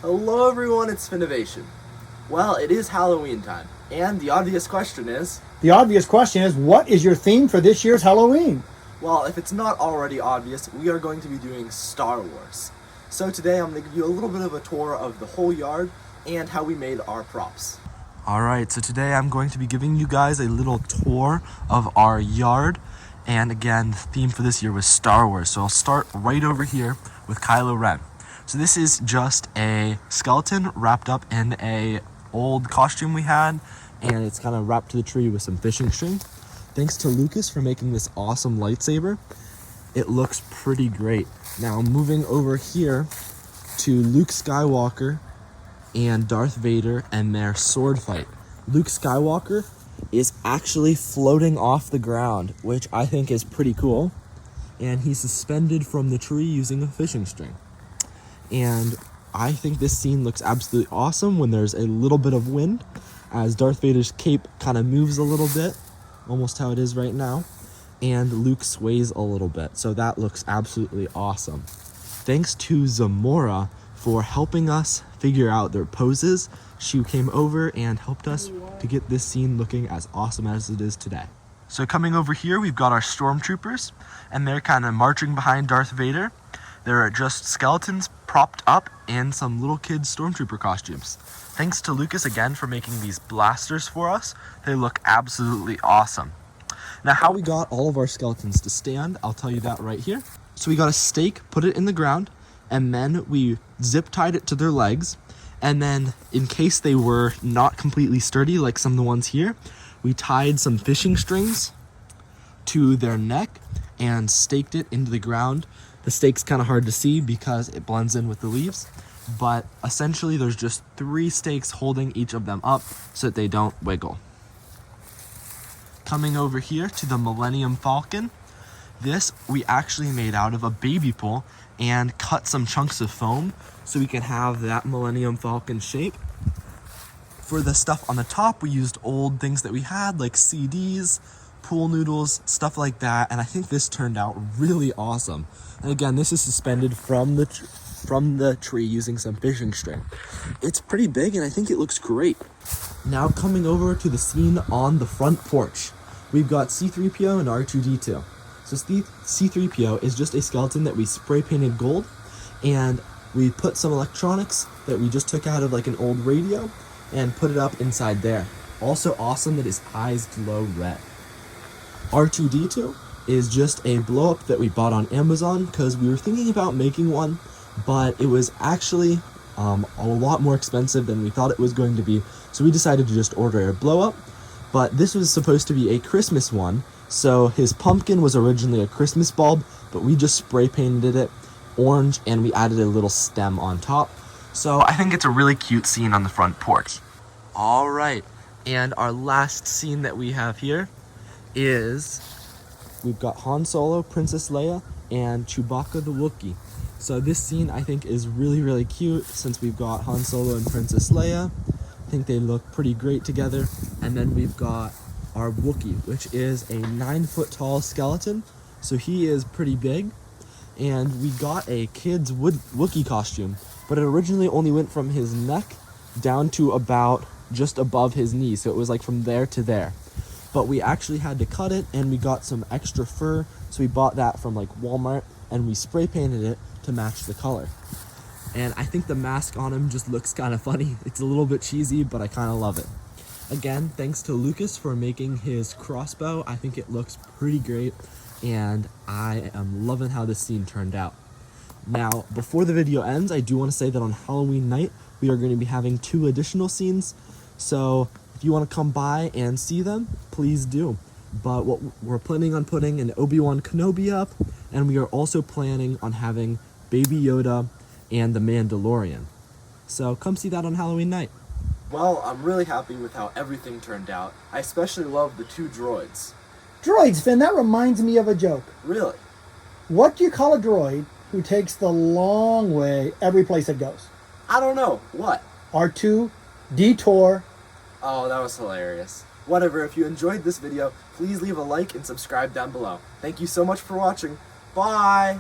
Hello everyone, it's Finnovation. Well, it is Halloween time, and the obvious question is... what is your theme for this year's Halloween? Well, if it's not already obvious, we are going to be doing Star Wars. So today I'm going to give you a little bit of a tour of the whole yard and how we made our props. Alright, so today I'm going to be giving you guys a little tour of our yard. And again, the theme for this year was Star Wars. So I'll start right over here with Kylo Ren. So this is just a skeleton wrapped up in a old costume we had, and it's kind of wrapped to the tree with some fishing string. Thanks to Lucas for making this awesome lightsaber. It looks pretty great. Now moving over here to Luke Skywalker and Darth Vader and their sword fight. Luke Skywalker is actually floating off the ground, which I think is pretty cool. And he's suspended from the tree using a fishing string. And I think this scene looks absolutely awesome when there's a little bit of wind, as Darth Vader's cape kind of moves a little bit, almost how it is right now, and Luke sways a little bit. So that looks absolutely awesome. Thanks to Zamora for helping us figure out their poses. She came over and helped us to get this scene looking as awesome as it is today. So coming over here, we've got our stormtroopers, and they're kind of marching behind Darth Vader. They're just skeletons propped up in some little kids' stormtrooper costumes. Thanks to Lucas again for making these blasters for us. They look absolutely awesome. Now how we got all of our skeletons to stand, I'll tell you that right here. So we got a stake, put it in the ground, and then we zip tied it to their legs. And then in case they were not completely sturdy like some of the ones here, we tied some fishing strings to their neck and staked it into the ground. The stake's kind of hard to see because it blends in with the leaves, but essentially there's just 3 stakes holding each of them up so that they don't wiggle. Coming over here to the Millennium Falcon, this we actually made out of a baby pool and cut some chunks of foam so we can have that Millennium Falcon shape. For the stuff on the top, we used old things that we had like CDs, pool noodles, stuff like that, and I think this turned out really awesome. And again, this is suspended from the tree using some fishing string. It's pretty big and I think it looks great. Now coming over to the scene on the front porch, we've got C-3PO and R2-D2. So C-3PO is just a skeleton that we spray painted gold, and we put some electronics that we just took out of like an old radio and put it up inside there. Also awesome that his eyes glow red. R2-D2 is just a blow up that we bought on Amazon because we were thinking about making one, but it was actually a lot more expensive than we thought it was going to be, so we decided to just order a blow up. But this was supposed to be a Christmas one, so his pumpkin was originally a Christmas bulb, but we just spray painted it orange and we added a little stem on top. So I think it's a really cute scene on the front porch. Alright, and our last scene that we have here is we've got Han Solo, Princess Leia, and Chewbacca the Wookiee. So this scene I think is really cute since we've got Han Solo and Princess Leia. I think they look pretty great together. And then we've got our Wookiee, which is a 9-foot tall skeleton. So he is pretty big. And we got a kid's Wookiee costume, but it originally only went from his neck down to about just above his knee. So it was like from there to there. But we actually had to cut it, and we got some extra fur, so we bought that from like Walmart, and we spray painted it to match the color. And I think the mask on him just looks kind of funny. It's a little bit cheesy, but I kind of love it. Again, thanks to Lucas for making his crossbow. I think it looks pretty great, and I am loving how this scene turned out. Now, before the video ends, I do want to say that on Halloween night, we are going to be having 2 additional scenes, so if you want to come by and see them, please do. But what we're planning on putting an Obi-Wan Kenobi up, and we are also planning on having Baby Yoda and the Mandalorian. So come see that on Halloween night. Well, I'm really happy with how everything turned out. I especially love the 2 droids. Droids, Finn, that reminds me of a joke. Really? What do you call a droid who takes the long way every place it goes? I don't know. What? R2, Detour. Oh, that was hilarious. Whatever, if you enjoyed this video, please leave a like and subscribe down below. Thank you so much for watching. Bye!